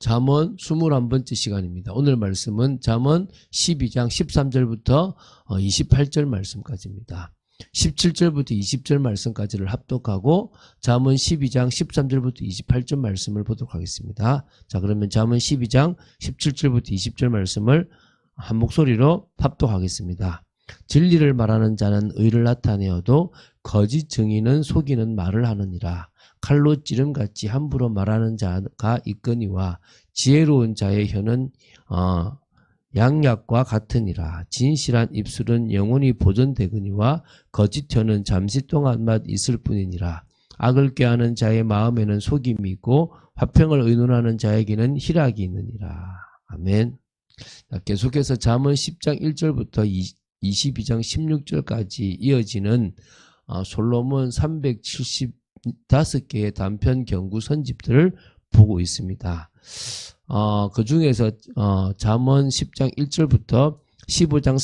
잠언 21번째 시간입니다. 오늘 말씀은 잠언 12장 13절부터 28절 말씀까지입니다. 17절부터 20절 말씀까지를 합독하고 잠언 12장 13절부터 28절 말씀을 보도록 하겠습니다. 자, 그러면 잠언 12장 17절부터 20절 말씀을 한 목소리로 합독하겠습니다. 진리를 말하는 자는 의를 나타내어도 거짓 증인은 속이는 말을 하느니라. 칼로 찌름같이 함부로 말하는 자가 있거니와 지혜로운 자의 혀는 양약과 같으니라. 진실한 입술은 영원히 보존되거니와 거짓 혀는 잠시 동안만 있을 뿐이니라. 악을 꾀하는 자의 마음에는 속임이 있고 화평을 의논하는 자에게는 희락이 있느니라. 아멘. 자, 계속해서 잠언 10장 1절부터 22장 16절까지 이어지는 솔로몬 375개의 단편 경구 선집들을 보고 있습니다. 그 중에서 잠언 10장 1절부터 15장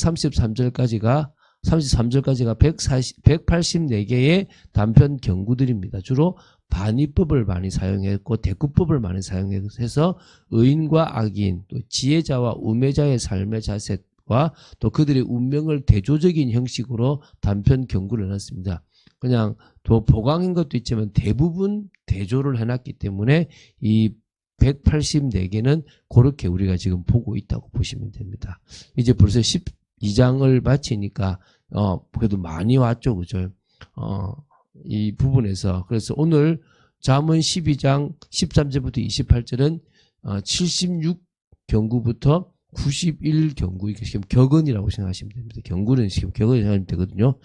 33절까지가 184개의 단편 경구들입니다. 주로 반의법을 많이 사용했고 대꾸법을 많이 사용해서 의인과 악인, 또 지혜자와 우매자의 삶의 자세와 또 그들의 운명을 대조적인 형식으로 단편 경구를 해놨습니다. 그냥 또 보강인 것도 있지만 대부분 대조를 해놨기 때문에 이 184개는 그렇게 우리가 지금 보고 있다고 보시면 됩니다. 이제 벌써 12장을 마치니까 그래도 많이 왔죠, 그죠? 이 부분에서 그래서 오늘 잠언 12장 13절부터 28절은 76경구부터 91경구, 이게 지금 격언이라고 생각하시면 됩니다. 경구는 지금 격언이 생각하면 되거든요.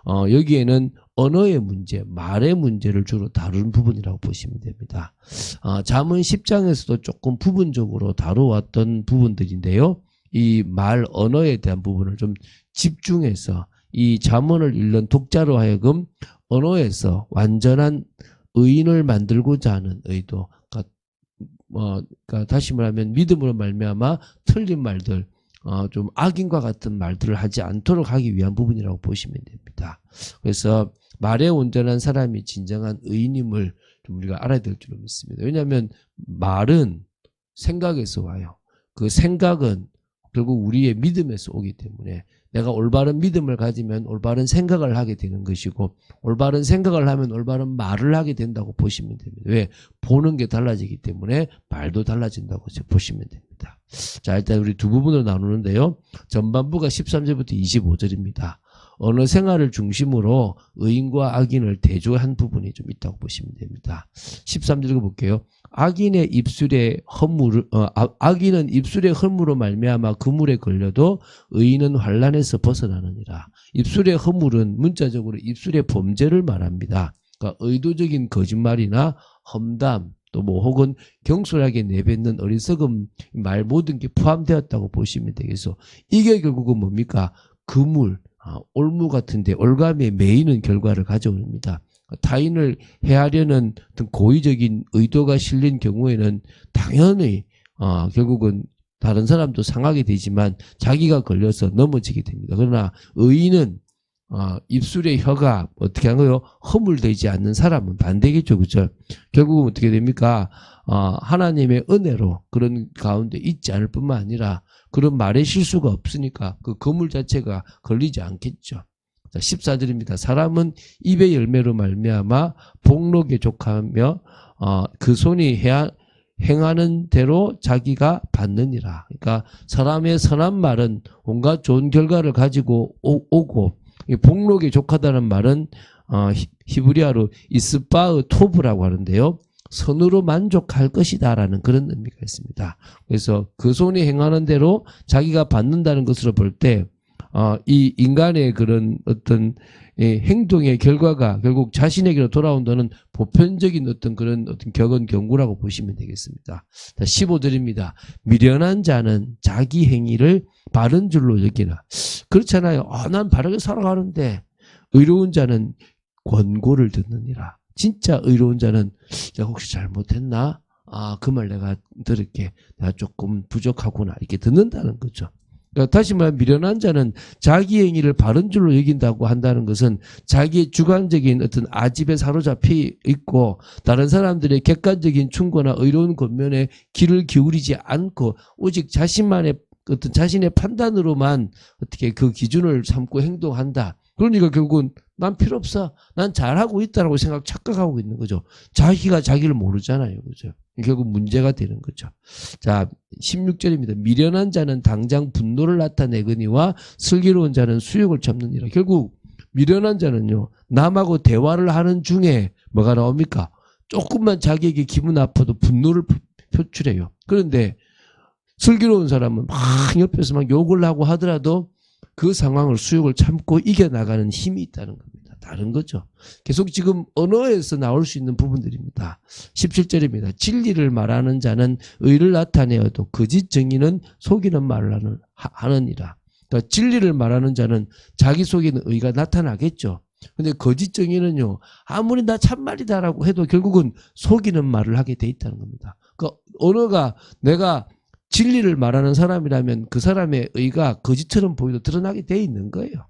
여기에는 언어의 문제, 말의 문제를 주로 다루는 부분이라고 보시면 됩니다. 잠언 10장에서도 조금 부분적으로 다루었던 부분들인데요. 이 말, 언어에 대한 부분을 좀 집중해서 이 잠언을 읽는 독자로 하여금 언어에서 완전한 의인을 만들고자 하는 의도, 그러니까 다시 말하면 믿음으로 말미암아 틀린 말들, 좀 악인과 같은 말들을 하지 않도록 하기 위한 부분이라고 보시면 됩니다. 그래서 말에 온전한 사람이 진정한 의인임을 좀 우리가 알아야 될 줄 믿습니다. 왜냐하면 말은 생각에서 와요. 그 생각은 결국 우리의 믿음에서 오기 때문에 내가 올바른 믿음을 가지면 올바른 생각을 하게 되는 것이고 올바른 생각을 하면 올바른 말을 하게 된다고 보시면 됩니다. 왜? 보는 게 달라지기 때문에 말도 달라진다고 보시면 됩니다. 자, 일단 우리 두 부분으로 나누는데요. 전반부가 13절부터 25절입니다. 언어 생활을 중심으로 의인과 악인을 대조한 부분이 좀 있다고 보시면 됩니다. 13절 읽어볼게요. 악인은 입술의 허물로 말미암아 그물에 걸려도 의인은 환난에서 벗어나느니라. 입술의 허물은 문자적으로 입술의 범죄를 말합니다. 그러니까 의도적인 거짓말이나 험담, 또 혹은 경솔하게 내뱉는 어리석은 말 모든 게 포함되었다고 보시면 되겠어. 이게 결국은 뭡니까? 그물, 올무 같은데 올가미에 매이는 결과를 가져옵니다. 타인을 해하려는 어떤 고의적인 의도가 실린 경우에는 당연히 결국은 다른 사람도 상하게 되지만 자기가 걸려서 넘어지게 됩니다. 그러나 의인은 입술의 혀가 어떻게 한 거요? 허물되지 않는 사람은 반대겠죠, 그죠? 결국은 어떻게 됩니까? 하나님의 은혜로 그런 가운데 있지 않을 뿐만 아니라 그런 말의 실수가 없으니까 그 그물 자체가 걸리지 않겠죠. 자, 14절입니다. 사람은 입의 열매로 말미암아 복록에 족하며 그 손이 행하는 대로 자기가 받느니라. 그러니까 사람의 선한 말은 온갖 좋은 결과를 가지고 오고 복록에 족하다는 말은 히브리어로 이스바흐 토브라고 하는데요. 선으로 만족할 것이다 라는 그런 의미가 있습니다. 그래서 그 손이 행하는 대로 자기가 받는다는 것으로 볼 때 이 인간의 그런 어떤 행동의 결과가 결국 자신에게로 돌아온다는 보편적인 어떤 그런 어떤 격언 경구라고 보시면 되겠습니다. 자, 15절입니다. 미련한 자는 자기 행위를 바른 줄로 여기나. 그렇잖아요. 난 바르게 살아가는데 의로운 자는 권고를 듣느니라. 진짜 의로운 자는 내가 혹시 잘못했나? 그 말 내가 들을게. 내가 조금 부족하구나. 이렇게 듣는다는 거죠. 그러니까 다시 말하면 미련한 자는 자기 행위를 바른 줄로 여긴다고 한다는 것은 자기의 주관적인 어떤 아집에 사로잡혀 있고 다른 사람들의 객관적인 충고나 의로운 권면에 귀를 기울이지 않고 오직 자신만의 어떤 자신의 판단으로만 어떻게 그 기준을 삼고 행동한다. 그러니까 결국은 난 필요 없어. 난 잘하고 있다라고 착각하고 있는 거죠. 자기가 자기를 모르잖아요. 그죠? 결국 문제가 되는 거죠. 자, 16절입니다. 미련한 자는 당장 분노를 나타내거니와 슬기로운 자는 수욕을 참느니라. 결국 미련한 자는요. 남하고 대화를 하는 중에 뭐가 나옵니까? 조금만 자기에게 기분 아파도 분노를 표출해요. 그런데 슬기로운 사람은 막 옆에서 막 욕을 하고 하더라도 그 상황을 수욕을 참고 이겨나가는 힘이 있다는 겁니다. 다른 거죠. 계속 지금 언어에서 나올 수 있는 부분들입니다. 17절입니다. 진리를 말하는 자는 의를 나타내어도 거짓 정의는 속이는 말을 하느니라. 그러니까 진리를 말하는 자는 자기 속에는 의가 나타나겠죠. 근데 거짓 정의는요. 아무리 나 참말이다라고 해도 결국은 속이는 말을 하게 돼 있다는 겁니다. 그러니까 언어가 내가 진리를 말하는 사람이라면 그 사람의 의가 거짓처럼 보이도 드러나게 돼 있는 거예요.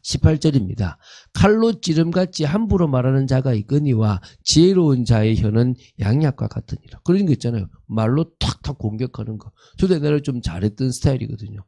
18절입니다. 칼로 찌름같이 함부로 말하는 자가 있거니와 지혜로운 자의 혀는 양약과 같으니라. 그런 거 있잖아요. 말로 탁탁 공격하는 거. 저도 옛날에 좀 잘했던 스타일이거든요.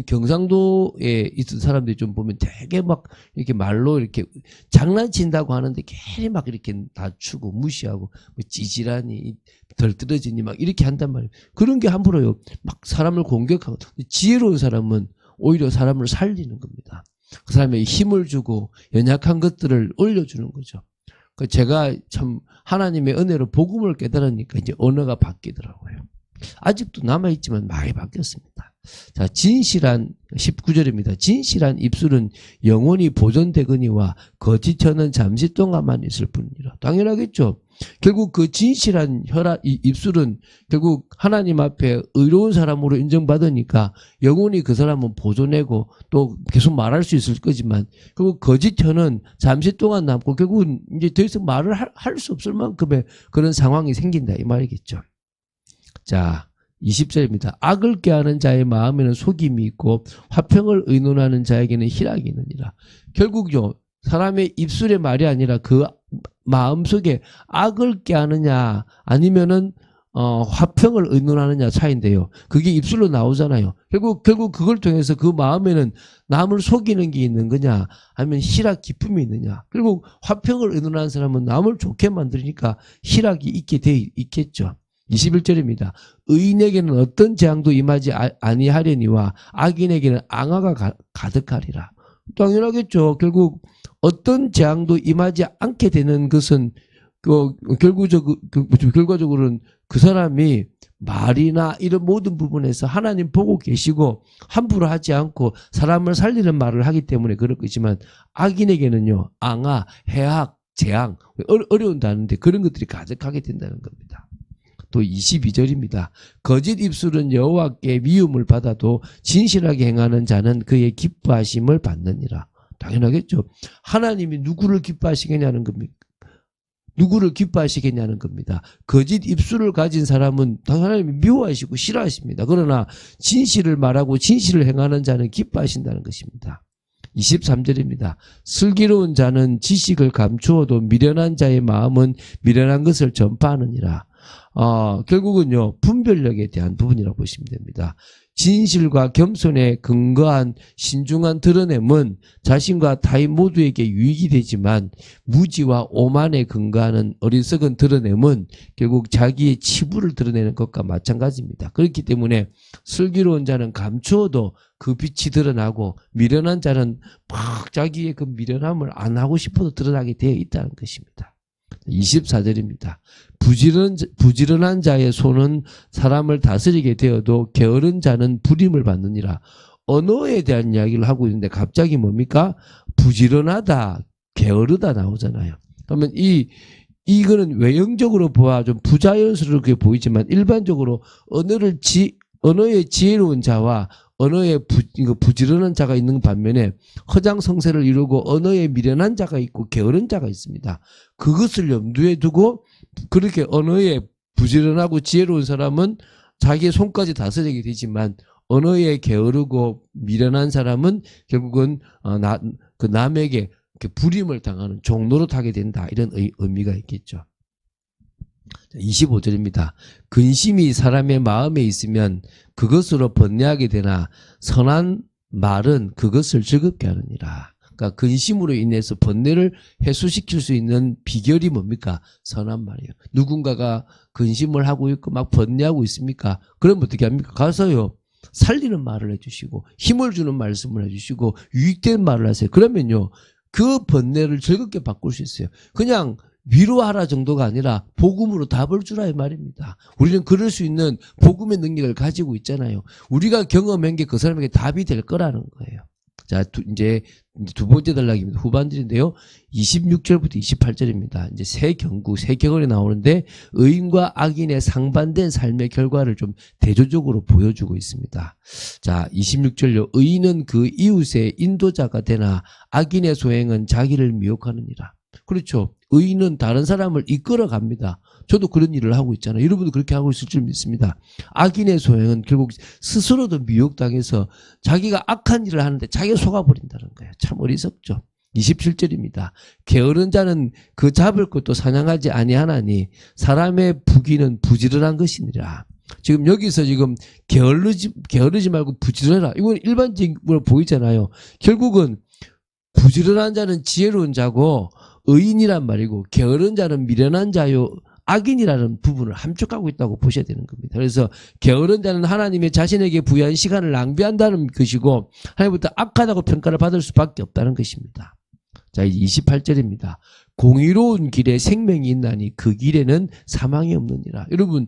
경상도에 있던 사람들이 좀 보면 되게 막 이렇게 말로 이렇게 장난친다고 하는데 괜히 막 이렇게 다추고 무시하고 뭐 찌질하니 덜 떨어지니 막 이렇게 한단 말이에요. 그런 게 함부로요. 막 사람을 공격하고. 지혜로운 사람은 오히려 사람을 살리는 겁니다. 그 사람에게 힘을 주고 연약한 것들을 올려주는 거죠. 제가 참 하나님의 은혜로 복음을 깨달으니까 이제 언어가 바뀌더라고요. 아직도 남아있지만 많이 바뀌었습니다. 자, 진실한 19절입니다. 진실한 입술은 영원히 보존되거니와 거짓 혀는 잠시 동안만 있을 뿐이라. 당연하겠죠. 결국 그 진실한 입술은 결국 하나님 앞에 의로운 사람으로 인정받으니까 영원히 그 사람은 보존하고 또 계속 말할 수 있을 거지만 결국 거짓 혀는 잠시 동안 남고 결국은 이제 더 이상 말을 할 수 없을 만큼의 그런 상황이 생긴다 이 말이겠죠. 자, 20절입니다. 악을 꾀하는 자의 마음에는 속임이 있고 화평을 의논하는 자에게는 희락이 있느니라. 결국요. 사람의 입술의 말이 아니라 그 마음속에 악을 꾀하느냐 아니면은 화평을 의논하느냐 차이인데요. 그게 입술로 나오잖아요. 결국 그걸 통해서 그 마음에는 남을 속이는 게 있는 거냐 아니면 희락 기쁨이 있느냐. 결국 화평을 의논하는 사람은 남을 좋게 만드니까 희락이 있게 돼 있겠죠. 21절입니다. 의인에게는 어떤 재앙도 임하지 아니하려니와 악인에게는 앙화가 가득하리라. 당연하겠죠. 결국 어떤 재앙도 임하지 않게 되는 것은 결과적으로는 그 사람이 말이나 이런 모든 부분에서 하나님 보고 계시고 함부로 하지 않고 사람을 살리는 말을 하기 때문에 그럴 거지만 악인에게는요. 앙화, 해악, 재앙 어려운 단어인데 그런 것들이 가득하게 된다는 겁니다. 또 22절입니다. 거짓 입술은 여호와께 미움을 받아도 진실하게 행하는 자는 그의 기뻐하심을 받느니라. 당연하겠죠. 하나님이 누구를 기뻐하시겠냐는 겁니다. 누구를 기뻐하시겠냐는 겁니다. 거짓 입술을 가진 사람은 하나님이 미워하시고 싫어하십니다. 그러나 진실을 말하고 진실을 행하는 자는 기뻐하신다는 것입니다. 23절입니다. 슬기로운 자는 지식을 감추어도 미련한 자의 마음은 미련한 것을 전파하느니라. 결국은요, 분별력에 대한 부분이라고 보시면 됩니다. 진실과 겸손에 근거한 신중한 드러냄은 자신과 타인 모두에게 유익이 되지만 무지와 오만에 근거하는 어리석은 드러냄은 결국 자기의 치부를 드러내는 것과 마찬가지입니다. 그렇기 때문에 슬기로운 자는 감추어도 그 빛이 드러나고 미련한 자는 막 자기의 그 미련함을 안 하고 싶어도 드러나게 되어 있다는 것입니다. 24절입니다. 부지런한 자의 손은 사람을 다스리게 되어도 게으른 자는 불임을 받느니라. 언어에 대한 이야기를 하고 있는데 갑자기 뭡니까? 부지런하다, 게으르다 나오잖아요. 그러면 이거는 외형적으로 보아 좀 부자연스럽게 보이지만 일반적으로 언어의 지혜로운 자와 언어에 부지런한 자가 있는 반면에 허장성세를 이루고 언어에 미련한 자가 있고 게으른 자가 있습니다. 그것을 염두에 두고 그렇게 언어에 부지런하고 지혜로운 사람은 자기의 손까지 다스리게 되지만 언어에 게으르고 미련한 사람은 결국은 그 남에게 불임을 당하는 종로로 타게 된다. 이런 의미가 있겠죠. 25절입니다. 근심이 사람의 마음에 있으면 그것으로 번뇌하게 되나 선한 말은 그것을 즐겁게 하느니라. 그러니까 근심으로 인해서 번뇌를 해소시킬 수 있는 비결이 뭡니까? 선한 말이에요. 누군가가 근심을 하고 있고 막 번뇌하고 있습니까? 그럼 어떻게 합니까? 가서요. 살리는 말을 해주시고 힘을 주는 말씀을 해주시고 유익된 말을 하세요. 그러면요. 그 번뇌를 즐겁게 바꿀 수 있어요. 그냥 위로하라 정도가 아니라 복음으로 답을 주라 이 말입니다. 우리는 그럴 수 있는 복음의 능력을 가지고 있잖아요. 우리가 경험한 게 그 사람에게 답이 될 거라는 거예요. 자, 이제 두 번째 단락입니다. 후반절인데요. 26절부터 28절입니다. 이제 새 격언이 나오는데 의인과 악인의 상반된 삶의 결과를 좀 대조적으로 보여주고 있습니다. 자, 26절요. 의인은 그 이웃의 인도자가 되나 악인의 소행은 자기를 미혹하느니라. 그렇죠. 의인은 다른 사람을 이끌어 갑니다. 저도 그런 일을 하고 있잖아요. 여러분도 그렇게 하고 있을 줄 믿습니다. 악인의 소행은 결국 스스로도 미혹당해서 자기가 악한 일을 하는데 자기가 속아버린다는 거예요. 참 어리석죠. 27절입니다. 게으른 자는 그 잡을 것도 사냥하지 아니하나니 사람의 부귀는 부지런한 것이니라. 지금 여기서 지금 게으르지 말고 부지런해라. 이건 일반적으로 보이잖아요. 결국은 부지런한 자는 지혜로운 자고 의인이란 말이고 게으른 자는 미련한 자요 악인이라는 부분을 함축하고 있다고 보셔야 되는 겁니다. 그래서 게으른 자는 하나님의 자신에게 부여한 시간을 낭비한다는 것이고 하나님부터 악하다고 평가를 받을 수밖에 없다는 것입니다. 자, 이제 28절입니다. 공의로운 길에 생명이 있나니 그 길에는 사망이 없느니라. 여러분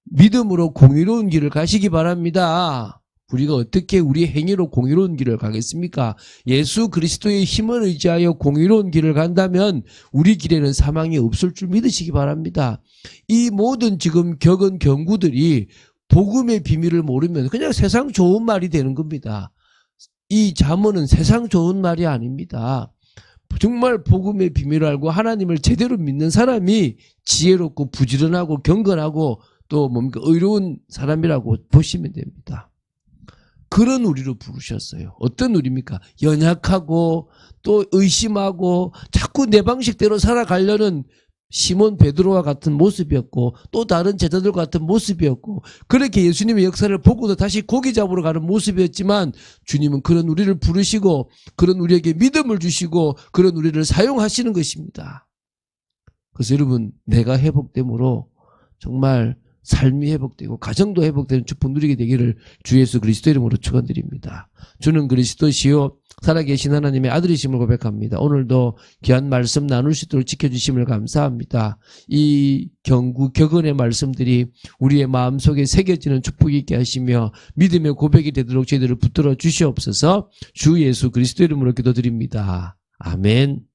믿음으로 공의로운 길을 가시기 바랍니다. 우리가 어떻게 우리 행위로 공의로운 길을 가겠습니까? 예수 그리스도의 힘을 의지하여 공의로운 길을 간다면 우리 길에는 사망이 없을 줄 믿으시기 바랍니다. 이 모든 지금 겪은 경구들이 복음의 비밀을 모르면 그냥 세상 좋은 말이 되는 겁니다. 이 잠언은 세상 좋은 말이 아닙니다. 정말 복음의 비밀을 알고 하나님을 제대로 믿는 사람이 지혜롭고 부지런하고 경건하고 또 뭡니까 의로운 사람이라고 보시면 됩니다. 그런 우리로 부르셨어요. 어떤 우리입니까? 연약하고 또 의심하고 자꾸 내 방식대로 살아가려는 시몬 베드로와 같은 모습이었고 또 다른 제자들과 같은 모습이었고 그렇게 예수님의 역사를 보고도 다시 고기 잡으러 가는 모습이었지만 주님은 그런 우리를 부르시고 그런 우리에게 믿음을 주시고 그런 우리를 사용하시는 것입니다. 그래서 여러분 내가 회복됨으로 정말 삶이 회복되고 가정도 회복되는 축복 누리게 되기를 주 예수 그리스도 이름으로 축원드립니다. 주는 그리스도시요 살아계신 하나님의 아들이심을 고백합니다. 오늘도 귀한 말씀 나눌 수 있도록 지켜주심을 감사합니다. 이 격언의 말씀들이 우리의 마음속에 새겨지는 축복이 있게 하시며 믿음의 고백이 되도록 저희들을 붙들어 주시옵소서. 주 예수 그리스도 이름으로 기도드립니다. 아멘.